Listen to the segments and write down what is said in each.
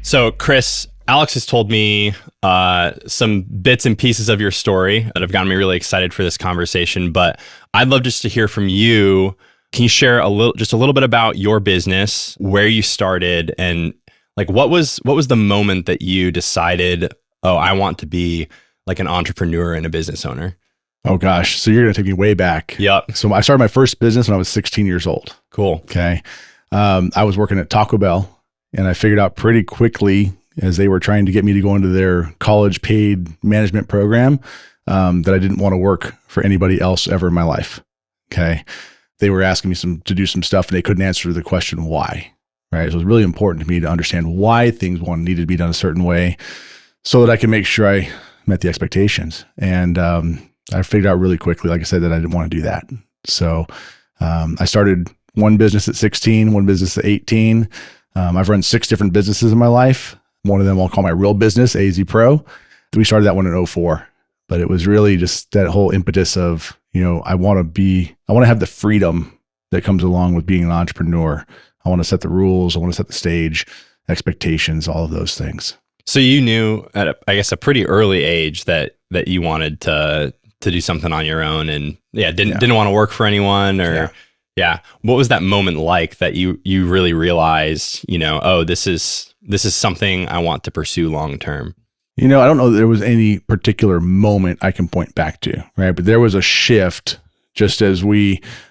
So, Chris, Alex has told me some bits and pieces of your story that have gotten me really excited for this conversation, but I'd love just to hear from you. Can you share a little bit about your business, where you started, and like what was the moment that you decided, oh, I want to be like an entrepreneur and a business owner? Oh gosh, so you're gonna take me way back. Yep. So I started my first business when I was 16 years old. Cool. Okay. I was working at Taco Bell, and I figured out pretty quickly, as they were trying to get me to go into their college paid management program, that I didn't want to work for anybody else ever in my life. Okay. They were asking me to do some stuff, and they couldn't answer the question why. Right. So it was really important to me to understand why things needed to be done a certain way, so that I could make sure I met the expectations. And I figured out really quickly, like I said, that I didn't want to do that. So I started one business at 16, one business at 18. I've run 6 different businesses in my life. One of them I'll call my real business, AZPRO. We started that one in 2004. But it was really just that whole impetus of, I want to have the freedom that comes along with being an entrepreneur. I want to set the rules. I want to set the stage, expectations, all of those things. So you knew at a pretty early age that you wanted to do something on your own, and didn't want to work for anyone, or what was that moment like that you really realized, oh, this is something I want to pursue long term? I don't know that there was any particular moment I can point back to, right? But there was a shift just as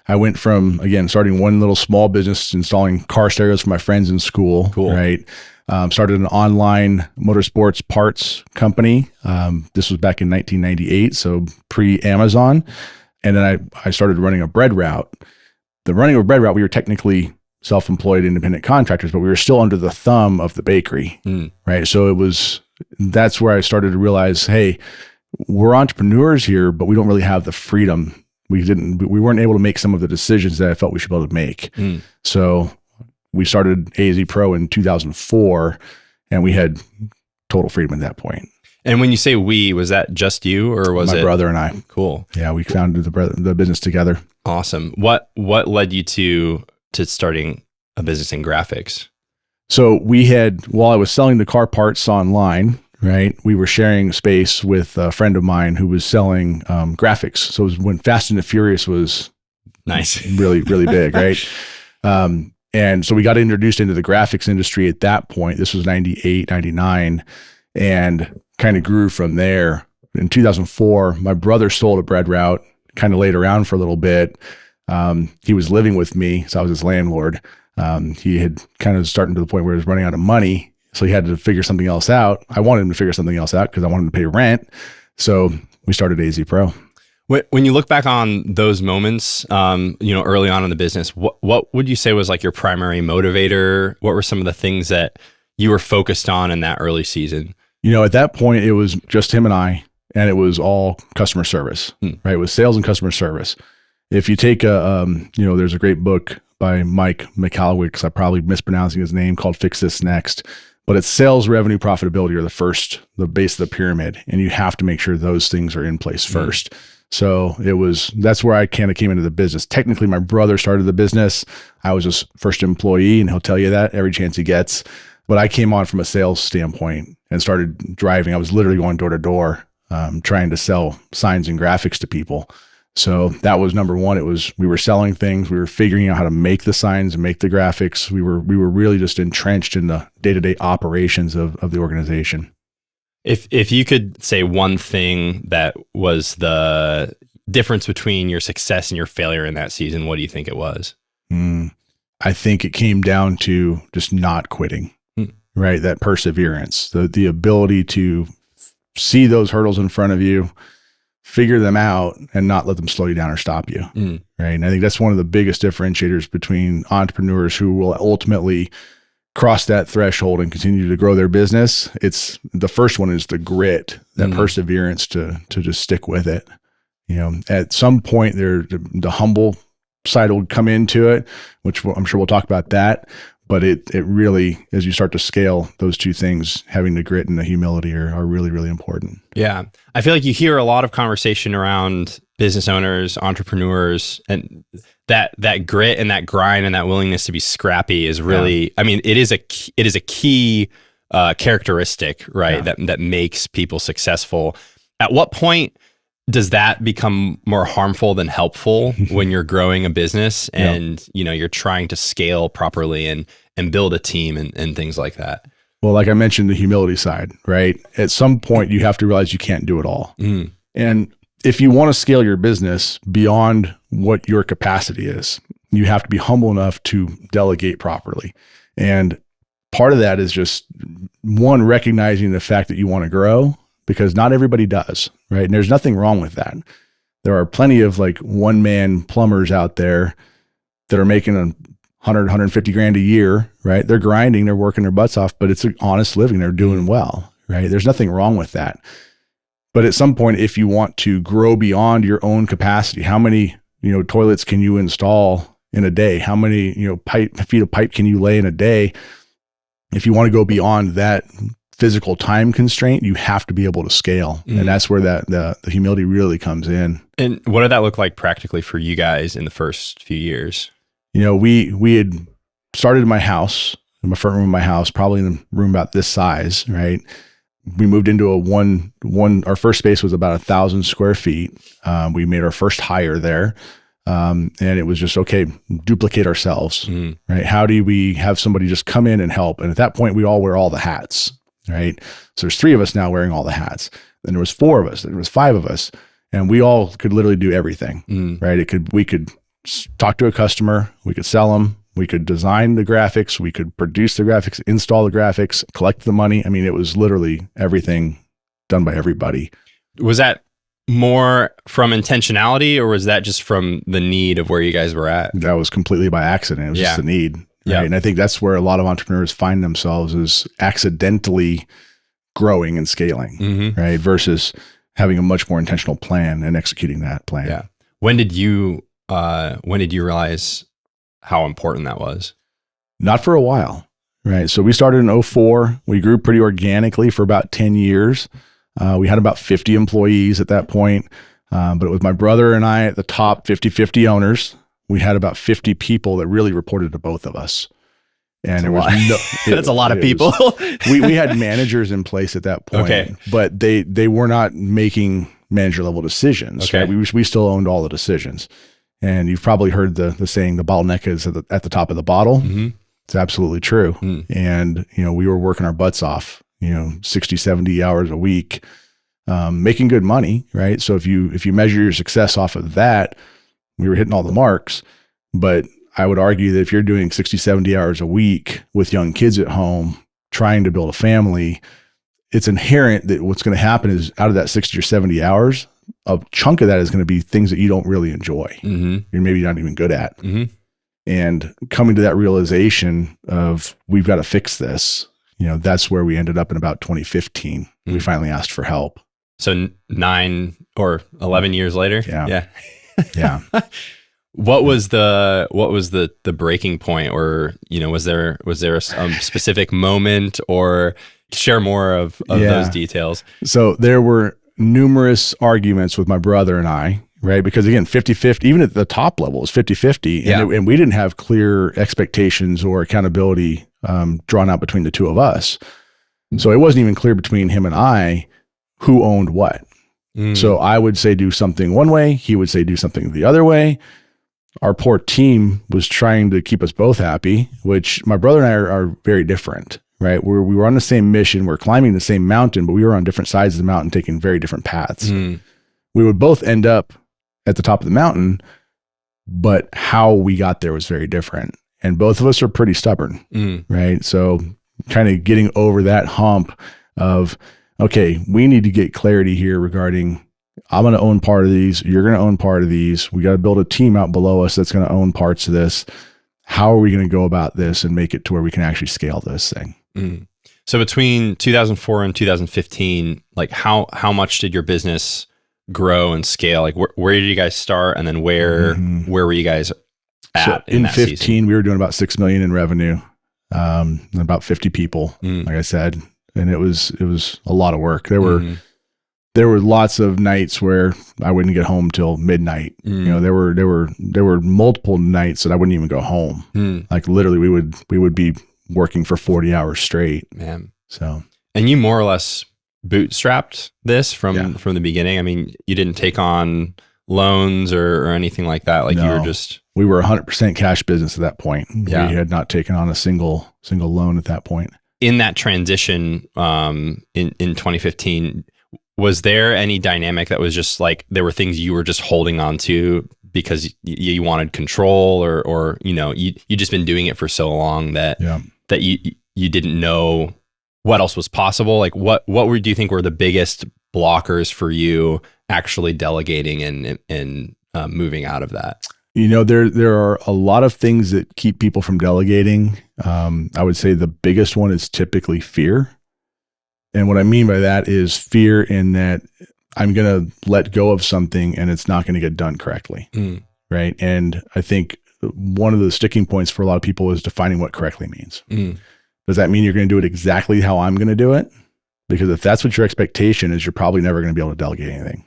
I went from, again, starting one little small business, installing car stereos for my friends in school, cool. Right? Started an online motorsports parts company. This was back in 1998, so pre-Amazon. And then I started running a bread route. The running of a bread route, we were technically self-employed independent contractors, but we were still under the thumb of the bakery, right? So that's where I started to realize, hey, we're entrepreneurs here, but we don't really have the freedom. We weren't able to make some of the decisions that I felt we should be able to make. So we started AZPRO in 2004, and we had total freedom at that point. And when you say we, was that just you, or was it? My brother and I. Cool. Yeah, we founded the business together. Awesome. What led you to starting a business in graphics? So while I was selling the car parts online, right, we were sharing space with a friend of mine who was selling graphics. So it was when Fast and the Furious was nice, really, really big, right? And so we got introduced into the graphics industry at that point. This was 98, 99, and kind of grew from there. In 2004, my brother sold a bread route, kind of laid around for a little bit. He was living with me, so I was his landlord. He had kind of starting to the point where he was running out of money, so he had to figure something else out. I wanted him to figure something else out because I wanted him to pay rent. So we started AZPRO. When you look back on those moments, early on in the business, what would you say was like your primary motivator? What were some of the things that you were focused on in that early season? At that point, it was just him and I, and it was all customer service, right? It was sales and customer service. If you take there's a great book by Mike McAllowicz, I'm probably mispronouncing his name, called Fix This Next, but it's sales, revenue, profitability are the base of the pyramid, and you have to make sure those things are in place first. So that's where I kind of came into the business. Technically, my brother started the business. I was his first employee, and he'll tell you that every chance he gets. But I came on from a sales standpoint and started driving. I was literally going door to door, trying to sell signs and graphics to people. So that was number one. We were selling things. We were figuring out how to make the signs and make the graphics. We were really just entrenched in the day-to-day operations of the organization. If you could say one thing that was the difference between your success and your failure in that season, what do you think it was? I think it came down to just not quitting, right? That perseverance, the ability to see those hurdles in front of you, figure them out, and not let them slow you down or stop you, right? And I think that's one of the biggest differentiators between entrepreneurs who will ultimately cross that threshold and continue to grow their business. It's the first one is the grit, that perseverance to just stick with it. At some point the humble side will come into it, which I'm sure we'll talk about that. But it really, as you start to scale those two things, having the grit and the humility are really, really important. Yeah. I feel like you hear a lot of conversation around business owners, entrepreneurs, and that grit and that grind and that willingness to be scrappy is really, it is a key characteristic, right? That makes people successful. At what point does that become more harmful than helpful when you're growing a business and you're trying to scale properly and build a team and things like that? Well, like I mentioned, the humility side, right? At some point, you have to realize you can't do it all. And if you want to scale your business beyond what your capacity is, you have to be humble enough to delegate properly. And part of that is just one, recognizing the fact that you want to grow, because not everybody does, right? And there's nothing wrong with that. There are plenty of like one-man plumbers out there that are making 100, 150 grand a year, right? They're grinding, they're working their butts off, but it's an honest living. They're doing well, right? There's nothing wrong with that. But at some point, if you want to grow beyond your own capacity, how many, toilets can you install in a day? How many, feet of pipe can you lay in a day? If you want to go beyond that physical time constraint, you have to be able to scale. And that's where the humility really comes in. And what did that look like practically for you guys in the first few years? We had started in my house, in my front room of my house, probably in a room about this size, right? We moved into our first space was about 1,000 square feet. We made our first hire there. And it was just, okay, duplicate ourselves, right? How do we have somebody just come in and help? And at that point, we all wear all the hats, right? So there's 3 of us now wearing all the hats. Then there was 4 of us, then there was 5 of us, and we all could literally do everything, right? We could talk to a customer, we could sell them, we could design the graphics, we could produce the graphics, install the graphics, collect the money. I mean, it was literally everything done by everybody. Was that more from intentionality, or was that just from the need of where you guys were at? That was completely by accident. It was just the need. Right? Yeah. And I think that's where a lot of entrepreneurs find themselves, is accidentally growing and scaling, right? Versus having a much more intentional plan and executing that plan. Yeah. When did you realize how important that was? Not for a while, right? So we started in 2004. We grew pretty organically for about 10 years. We had about 50 employees at that point. But it was my brother and I at the top 50-50 owners. We had about 50 people that really reported to both of us. And there was that's a lot of people. we had managers in place at that point, but they were not making manager level decisions. Okay. Right? We still owned all the decisions. And you've probably heard the saying, the bottleneck is at the top of the bottle. It's absolutely true. And, we were working our butts off, 60, 70 hours a week, making good money, right? So if you measure your success off of that, we were hitting all the marks. But I would argue that if you're doing 60, 70 hours a week with young kids at home, trying to build a family, it's inherent that what's going to happen is, out of that 60 or 70 hours, a chunk of that is going to be things that you don't really enjoy. You're maybe not even good at. And coming to that realization of, we've got to fix this, that's where we ended up in about 2015. We finally asked for help. So 9 or 11 years later. Yeah. What was the breaking point, or was there a specific moment, or share more of those details? So there were numerous arguments with my brother and I, right? Because again, 50-50, even at the top level, is 50-50. And we didn't have clear expectations or accountability drawn out between the two of us. So it wasn't even clear between him and I who owned what. So I would say do something one way, he would say do something the other way. Our poor team was trying to keep us both happy, which my brother and I are very different, right? We were on the same mission. We're climbing the same mountain, but we were on different sides of the mountain, taking very different paths. We would both end up at the top of the mountain, but how we got there was very different. And both of us are pretty stubborn, right? So kind of getting over that hump of, okay, we need to get clarity here regarding, I'm going to own part of these, you're going to own part of these. We got to build a team out below us that's going to own parts of this. How are we going to go about this and make it to where we can actually scale this thing? So between 2004 and 2015, like how much did your business grow and scale? Like where did you guys start, and then where were you guys at? So in that 15, season? we were doing about $6 million in revenue, and about 50 people, like I said, and it was a lot of work. There were lots of nights where I wouldn't get home till midnight. There were multiple nights that I wouldn't even go home. Like literally we would be working for 40 hours straight. Man. So, and you more or less bootstrapped this Yeah. from the beginning. I mean, you didn't take on loans or anything like that. Like you were No. just, we were 100% cash business at that point. Yeah. We had not taken on a single loan at that point. in that transition in 2015, was there any dynamic that was just like there were things you were just holding on to because you wanted control, or you just been doing it for so long that Yeah. that you didn't know what else was possible? Like what do you think were the biggest blockers for you actually delegating and moving out of that? There are a lot of things that keep people from delegating. I would say the biggest one is typically fear. And what I mean by that is fear in that I'm going to let go of something and it's not going to get done correctly. Right. And I think one of the sticking points for a lot of people is defining what correctly means. Does that mean you're going to do it exactly how I'm going to do it? Because if that's what your expectation is, you're probably never going to be able to delegate anything.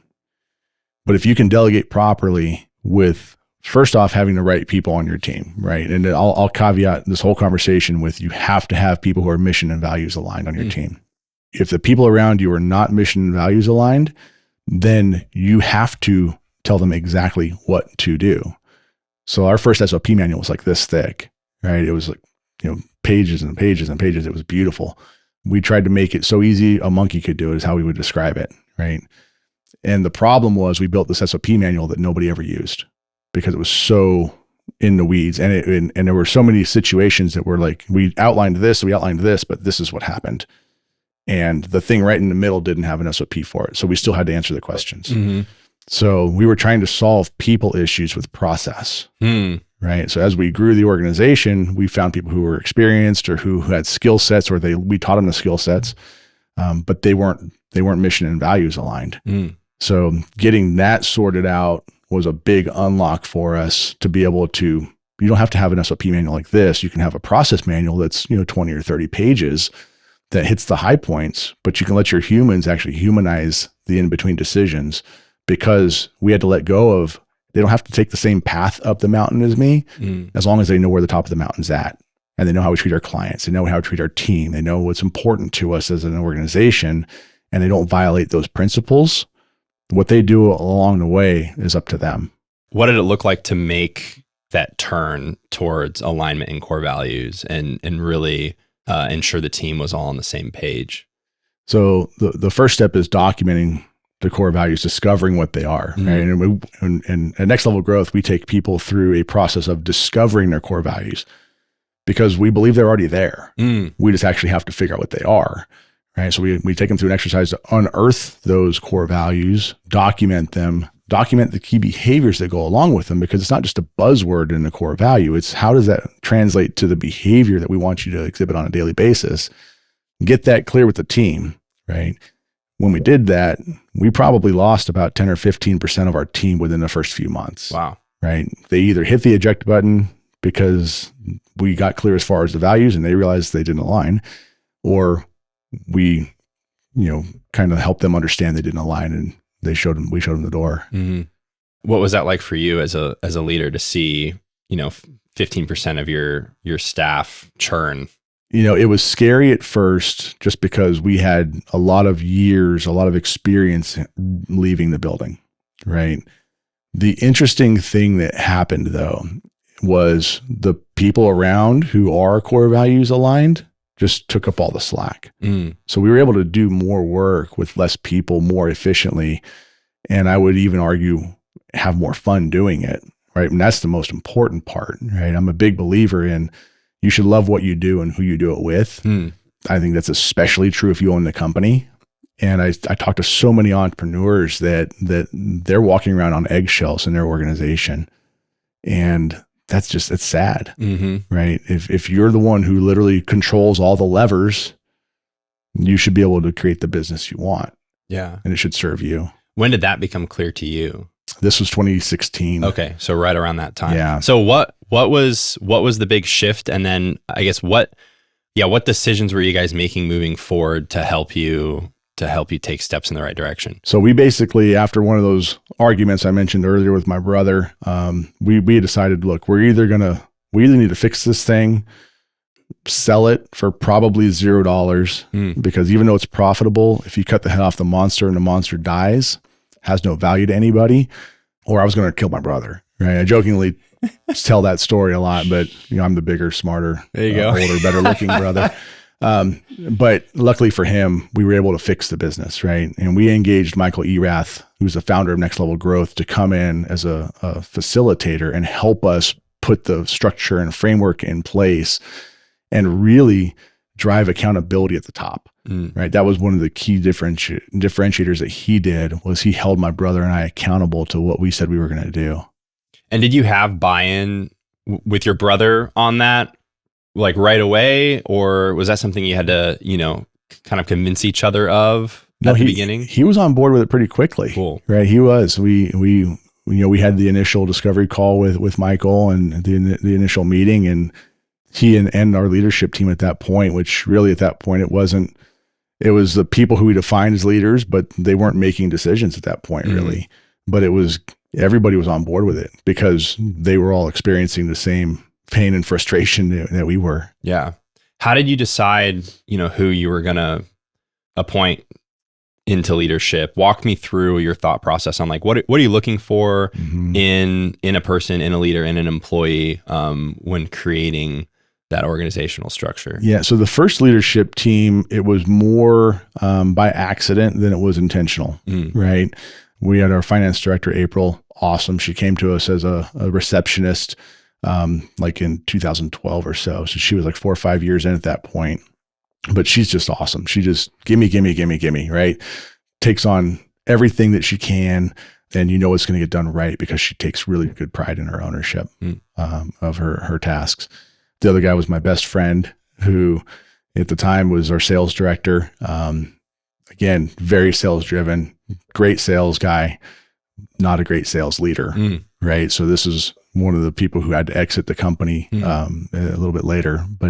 But if you can delegate properly with, first off, having the right people on your team, right? And I'll caveat this whole conversation with, you have to have people who are mission and values aligned on your team. If the people around you are not mission and values aligned, then you have to tell them exactly what to do. So our first SOP manual was like this thick, right? It was like, pages and pages and pages. It was beautiful. We tried to make it so easy a monkey could do it, is how we would describe it, right? And the problem was we built this SOP manual that nobody ever used because it was so in the weeds. And there were so many situations that were like, we outlined this, but this is what happened. And the thing right in the middle didn't have an SOP for it. So we still had to answer the questions. So we were trying to solve people issues with process, right? So as we grew the organization, we found people who were experienced or who had skill sets, or we taught them the skill sets, but they weren't mission and values aligned. So getting that sorted out was a big unlock for us to be able to, you don't have to have an SOP manual like this. You can have a process manual that's 20 or 30 pages that hits the high points, but you can let your humans actually humanize the in-between decisions, because we had to let go of, they don't have to take the same path up the mountain as me, as long as they know where the top of the mountain's at, and they know how we treat our clients. They know how to treat our team. They know what's important to us as an organization, and they don't violate those principles. What they do along the way is up to them. What did it look like to make that turn towards alignment and core values and really ensure the team was all on the same page? So the first step is documenting the core values, discovering what they are. Right? And at Next Level Growth, we take people through a process of discovering their core values, because we believe they're already there. We just actually have to figure out what they are. Right. So we take them through an exercise to unearth those core values, document them, document the key behaviors that go along with them, because it's not just a buzzword in the core value. It's how does that translate to the behavior that we want you to exhibit on a daily basis? Get that clear with the team, right? When we did that, we probably lost about 10 or 15% of our team within the first few months. Wow. Right. They either hit the eject button because we got clear as far as the values and they realized they didn't align, or we, kind of helped them understand they didn't align, and we showed them the door. What was that like for you as a leader to see, 15% of your staff churn? It was scary at first, just because we had a lot of years, a lot of experience leaving the building, right? The interesting thing that happened, though, was the people around who are core values aligned just took up all the slack. So we were able to do more work with less people more efficiently. And I would even argue have more fun doing it, right? And that's the most important part, right? I'm a big believer in, you should love what you do and who you do it with. I think that's especially true if you own the company. And I talk to so many entrepreneurs that they're walking around on eggshells in their organization. And it's sad, right? If you're the one who literally controls all the levers, you should be able to create the business you want. Yeah. And it should serve you. When did that become clear to you? This was 2016. Okay. So right around that time. Yeah. So what was the big shift? And then I guess what decisions were you guys making moving forward to help you take steps in the right direction? So we basically, after one of those arguments I mentioned earlier with my brother, we decided, look, we either need to fix this thing sell it for probably $0 because even though it's profitable, if you cut the head off the monster and the monster dies, has no value to anybody, or I was going to kill my brother, right? I jokingly tell that story a lot, but I'm the bigger, smarter, there you go. older, better looking brother. But luckily for him, we were able to fix the business, right? And we engaged Michael Erath, who's the founder of Next Level Growth, to come in as a facilitator and help us put the structure and framework in place and really drive accountability at the top, right? That was one of the key differentiators that he did, was he held my brother and I accountable to what we said we were going to do. And did you have buy-in with your brother on that, like right away, or was that something you had to, kind of convince each other of at the beginning? He was on board with it pretty quickly. Cool. Right. He was. We had the initial discovery call with Michael and the initial meeting, and he and our leadership team at that point, which really at that point it was the people who we defined as leaders, but they weren't making decisions at that point really. But everybody was on board with it because they were all experiencing the same pain and frustration that we were. Yeah. How did you decide, who you were going to appoint into leadership? Walk me through your thought process on like, what are you looking for in a person, in a leader, in an employee, when creating that organizational structure? Yeah. So the first leadership team, it was more by accident than it was intentional, right? We had our finance director, April. Awesome. She came to us as a receptionist, like in 2012 or so. So she was like 4 or 5 years in at that point, but she's just awesome. She just gimme, right? Takes on everything that she can, and it's going to get done right because she takes really good pride in her ownership of her tasks. The other guy was my best friend, who at the time was our sales director. Again, very sales driven, great sales guy, not a great sales leader, right? So this is one of the people who had to exit the company a little bit later, but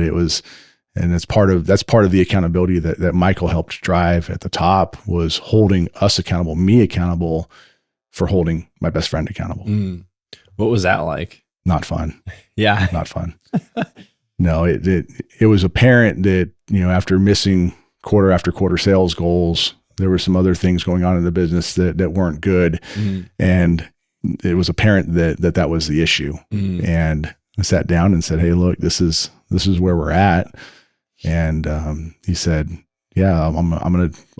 that's part of the accountability that Michael helped drive at the top, was holding us accountable, me accountable for holding my best friend accountable. What was that like? Not fun. Yeah. Not fun. No, it was apparent that, after missing quarter after quarter sales goals, there were some other things going on in the business that weren't good. And it was apparent that was the issue. And I sat down and said, "Hey, look, this is where we're at." And he said, "Yeah,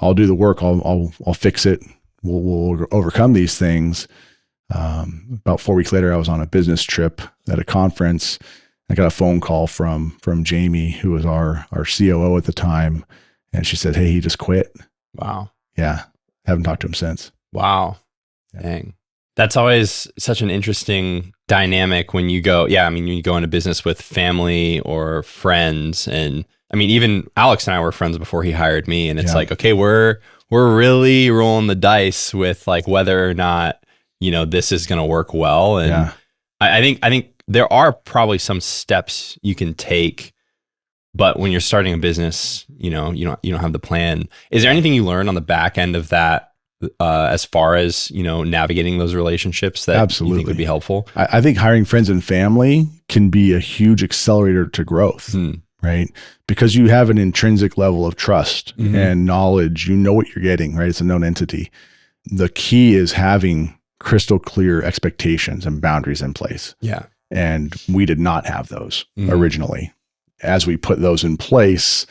I'll do the work. I'll fix it. We'll overcome these things." About 4 weeks later, I was on a business trip at a conference. I got a phone call from Jamie, who was our COO at the time. And she said, "Hey, he just quit." Wow. Yeah. Haven't talked to him since. Wow. Yeah. Dang. That's always such an interesting dynamic when you go into business with family or friends. And even Alex and I were friends before he hired me. And it's like, okay, we're really rolling the dice with like whether or not, this is going to work well. And I think there are probably some steps you can take, but when you're starting a business, you don't have the plan. Is there anything you learned on the back end of that, as far as, navigating those relationships that Absolutely. You think would be helpful? I think hiring friends and family can be a huge accelerator to growth, right? Because you have an intrinsic level of trust and knowledge. You know what you're getting, right? It's a known entity. The key is having crystal clear expectations and boundaries in place. Yeah. And we did not have those originally. As we put those in place,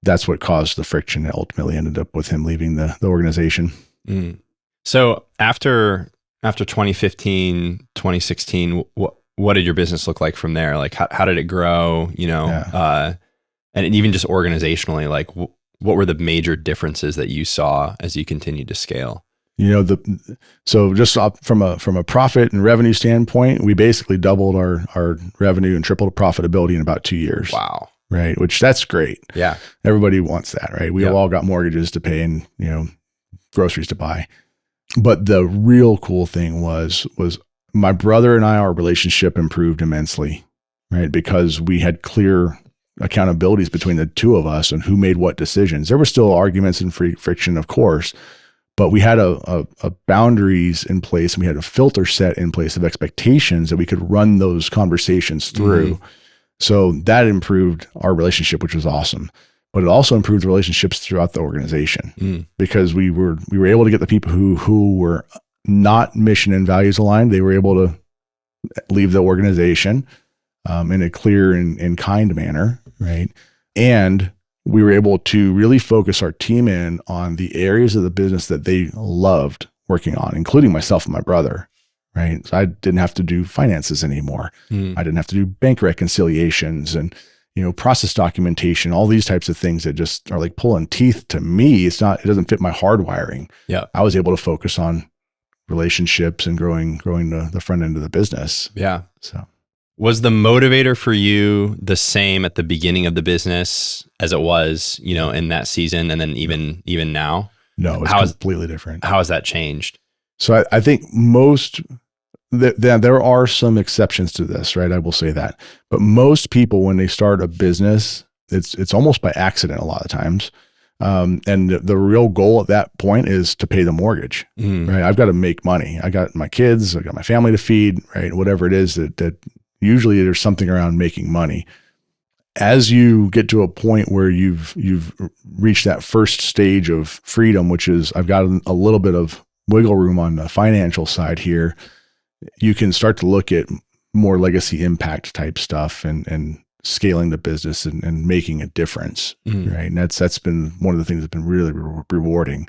that's what caused the friction that ultimately ended up with him leaving the organization. So after 2015, 2016, what did your business look like from there? Like how did it grow, and even just organizationally, like what were the major differences that you saw as you continued to scale? So just from a profit and revenue standpoint, we basically doubled our revenue and tripled profitability in about 2 years. Wow. Right. Which that's great. Yeah. Everybody wants that, right? We all got mortgages to pay and, groceries to buy. But the real cool thing was my brother and I, our relationship improved immensely, right? Because we had clear accountabilities between the two of us and who made what decisions. There were still arguments and friction, of course, but we had a boundaries in place, and we had a filter set in place of expectations that we could run those conversations through. So that improved our relationship, which was awesome. But it also improved relationships throughout the organization because we were able to get the people who were not mission and values aligned. They were able to leave the organization in a clear and kind manner, right? And we were able to really focus our team in on the areas of the business that they loved working on, including myself and my brother, right? So I didn't have to do finances anymore. I didn't have to do bank reconciliations and, process documentation, all these types of things that just are like pulling teeth to me. It doesn't fit my hardwiring. Yeah. I was able to focus on relationships and growing the front end of the business. Yeah. So was the motivator for you the same at the beginning of the business as it was, in that season and then even now? No, it's completely different. How has that changed? So I think there are some exceptions to this, right? I will say that. But most people, when they start a business, it's almost by accident a lot of times. And the real goal at that point is to pay the mortgage, right? I've got to make money. I got my kids, I got my family to feed, right? Whatever it is that usually there's something around making money. As you get to a point where you've reached that first stage of freedom, which is I've got a little bit of wiggle room on the financial side here, you can start to look at more legacy impact type stuff and scaling the business and making a difference, right? And that's been one of the things that's been really rewarding.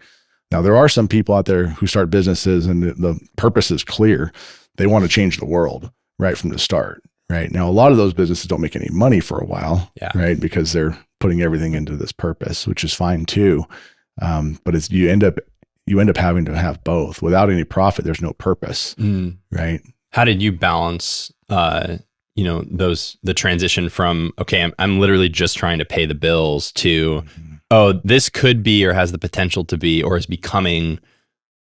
Now, there are some people out there who start businesses and the purpose is clear. They want to change the world right from the start, right? Now, a lot of those businesses don't make any money for a while, right? Because they're putting everything into this purpose, which is fine too. But you end up having to have both. Without any profit, there's no purpose, right? How did you balance, the transition from, okay, I'm literally just trying to pay the bills to, oh, this could be or has the potential to be or is becoming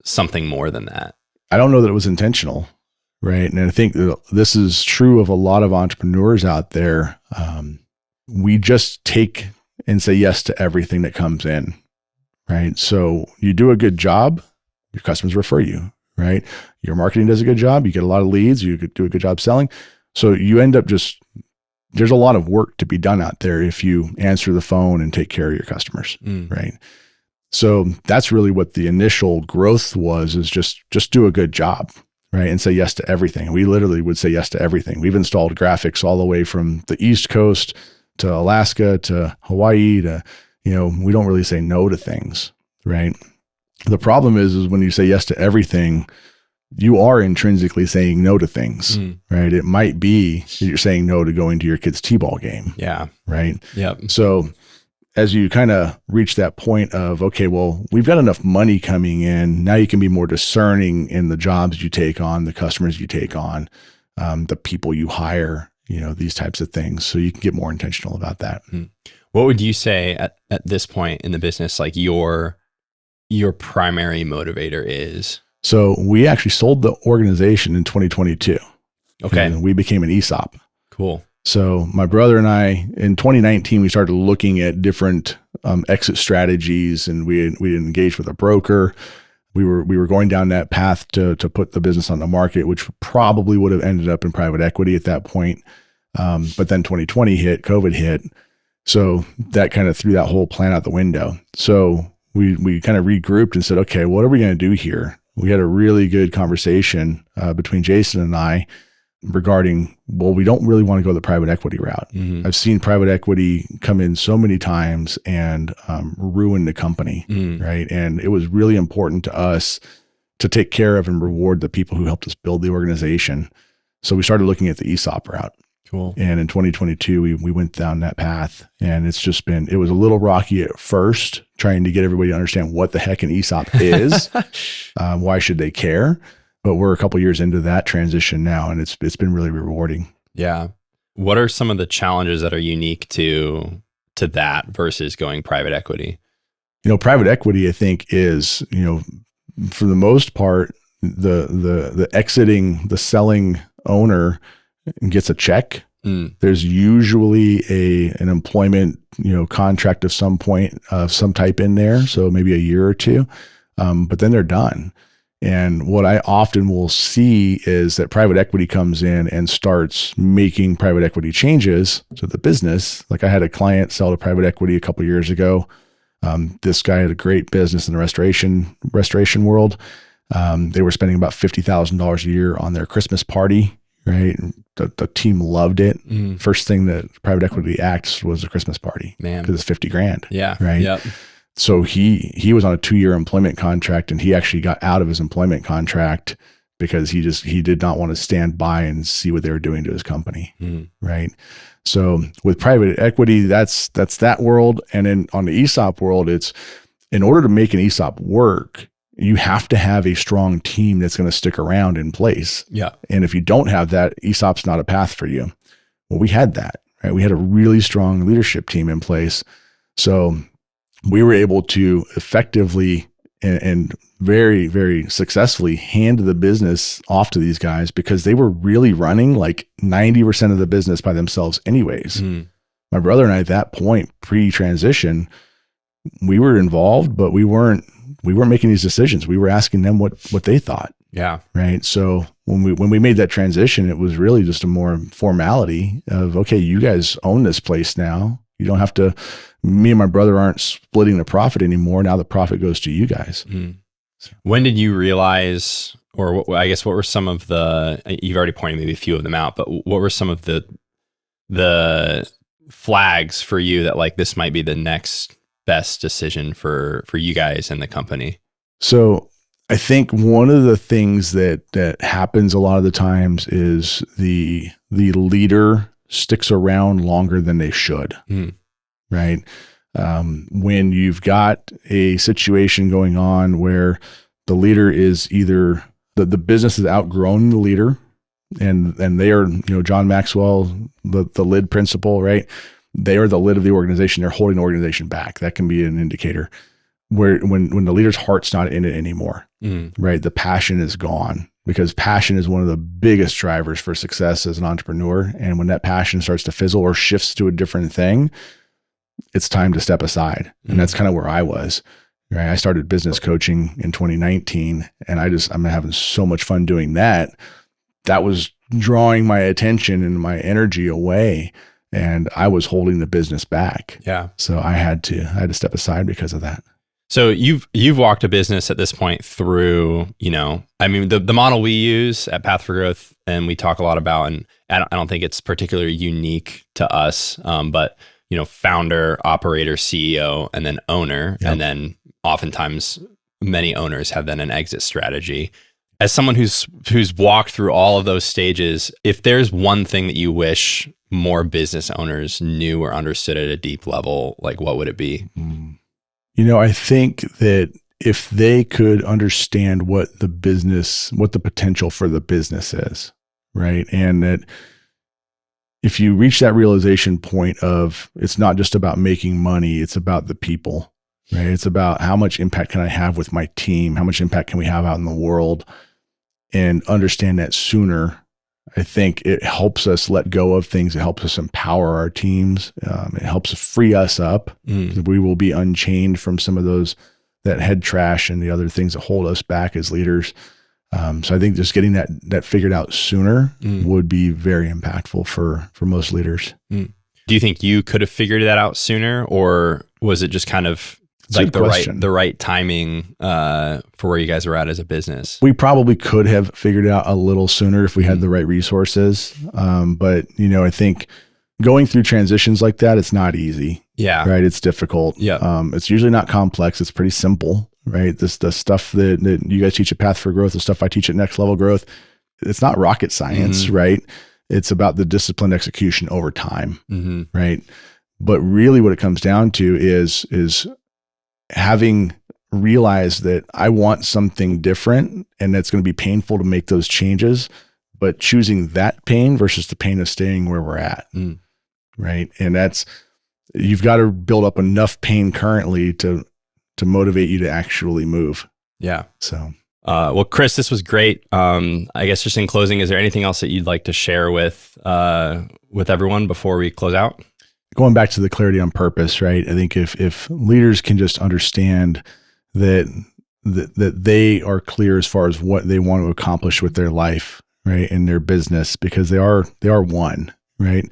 something more than that? I don't know that it was intentional, right? And I think that this is true of a lot of entrepreneurs out there. We just take and say yes to everything that comes in, right? So you do a good job, your customers refer you, right? Your marketing does a good job, you get a lot of leads, you do a good job selling. So you end up there's a lot of work to be done out there if you answer the phone and take care of your customers, right? So that's really what the initial growth was, is just do a good job, right? And say yes to everything. We literally would say yes to everything. We've installed graphics all the way from the East Coast to Alaska to Hawaii to, we don't really say no to things, right? The problem is when you say yes to everything, you are intrinsically saying no to things, right? It might be that you're saying no to going to your kid's t-ball game. Yeah. Right. Yep. So as you kind of reach that point of, okay, well, we've got enough money coming in. Now you can be more discerning in the jobs you take on, the customers you take on, the people you hire, these types of things. So you can get more intentional about that. What would you say at this point in the business, like your primary motivator is? So we actually sold the organization in 2022. Okay. And we became an ESOP. Cool. So my brother and I, in 2019, we started looking at different exit strategies, and we engaged with a broker. We were going down that path to put the business on the market, which probably would have ended up in private equity at that point. But then 2020 hit, COVID hit. So that kind of threw that whole plan out the window. So we kind of regrouped and said, okay, what are we going to do here? We had a really good conversation between Jason and I regarding, well, we don't really want to go the private equity route. I've seen private equity come in so many times and ruin the company, right? And it was really important to us to take care of and reward the people who helped us build the organization. So we started looking at the ESOP route. Cool. And in 2022, we went down that path, and it was a little rocky at first, trying to get everybody to understand what the heck an ESOP is. Why should they care? But we're a couple years into that transition now, and it's been really rewarding. Yeah. What are some of the challenges that are unique to that versus going private equity? Private equity, I think, is, for the most part, the exiting, the selling owner gets a check. There's usually an employment, contract of some point of some type in there. So maybe a year or two, but then they're done. And what I often will see is that private equity comes in and starts making private equity changes to the business. Like I had a client sell to private equity a couple of years ago. This guy had a great business in the restoration world. They were spending about $50,000 a year on their Christmas party, right? The team loved it. First thing that private equity acts was a Christmas party, because it's 50 grand. Yeah. Right. Yep. So he was on a 2-year employment contract, and he actually got out of his employment contract because he did not want to stand by and see what they were doing to his company. Right. So with private equity, that's that world. And then on the ESOP world, it's in order to make an ESOP work, you have to have a strong team that's going to stick around in place. Yeah. And if you don't have that, ESOP's not a path for you. Well, we had that, right? We had a really strong leadership team in place. So we were able to effectively and very, very successfully hand the business off to these guys because they were really running like 90% of the business by themselves anyways. My brother and I, at that point, pre-transition, we were involved, but we weren't making these decisions. We were asking them what they thought. Yeah. Right. So when we made that transition, it was really just a more formality of, okay, you guys own this place now. You don't have to, me and my brother aren't splitting the profit anymore. Now the profit goes to you guys. When did you realize, or what were some of the, you've already pointed maybe a few of them out, but what were some of the flags for you that like, this might be the next best decision for you guys and the company? So I think one of the things that happens a lot of the times is the leader sticks around longer than they should, right? When you've got a situation going on where the leader is either the business has outgrown the leader, and they are, John Maxwell, the lid principle, right? They are the lid of the organization. They're holding the organization back. That can be an indicator where when the leader's heart's not in it anymore, right? The passion is gone, because passion is one of the biggest drivers for success as an entrepreneur. And when that passion starts to fizzle or shifts to a different thing, it's time to step aside. And that's kind of where I was, right? I started business coaching in 2019, and I'm having so much fun doing that. That was drawing my attention and my energy away, and I was holding the business back. Yeah. So I had to step aside because of that. So you've walked a business at this point through, the model we use at Path for Growth, and we talk a lot about, and I don't think it's particularly unique to us, but founder, operator, CEO, and then owner. Yep. And then oftentimes many owners have then an exit strategy. As someone who's walked through all of those stages, if there's one thing that you wish more business owners knew or understood at a deep level, like what would it be? I think that if they could understand what the potential for the business is, right? And that if you reach that realization point of it's not just about making money, it's about the people, right? It's about how much impact can I have with my team? How much impact can we have out in the world? And understand that sooner, I think it helps us let go of things. It helps us empower our teams. It helps free us up. We will be unchained from some of that head trash and the other things that hold us back as leaders. So I think just getting that figured out sooner would be very impactful for most leaders. Do you think you could have figured that out sooner, or was it just kind of like the right timing for where you guys were at as a business? We probably could have figured it out a little sooner if we had the right resources. But I think going through transitions like that, it's not easy. Yeah. Right. It's difficult. Yeah. It's usually not complex. It's pretty simple, right? The stuff that you guys teach at Path for Growth, the stuff I teach at Next Level Growth, it's not rocket science, right? It's about the disciplined execution over time, right? But really what it comes down to is having realized that I want something different, and that's going to be painful to make those changes, but choosing that pain versus the pain of staying where we're at. Right. And you've got to build up enough pain currently to motivate you to actually move. Yeah. So, well, Chris, this was great. I guess just in closing, is there anything else that you'd like to share with everyone before we close out? Going back to the clarity on purpose, right? I think if leaders can just understand that that they are clear as far as what they want to accomplish with their life, right, in their business, because they are one, right?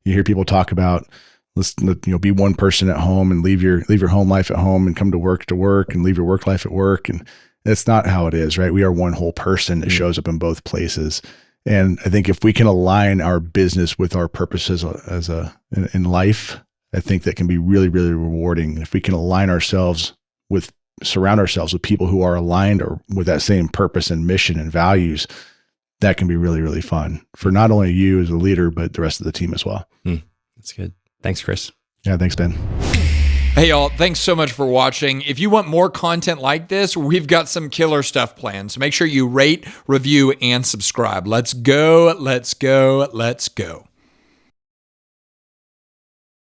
You hear people talk about, let's be one person at home and leave your home life at home and come to work and leave your work life at work, and that's not how it is, right? We are one whole person that shows up in both places. And I think if we can align our business with our purposes in life, I think that can be really, really rewarding. If we can surround ourselves with people who are aligned or with that same purpose and mission and values, that can be really, really fun for not only you as a leader, but the rest of the team as well. That's good. Thanks, Chris. Yeah, thanks, Ben. Hey, y'all, thanks so much for watching. If you want more content like this, we've got some killer stuff planned. So make sure you rate, review, and subscribe. Let's go, let's go, let's go.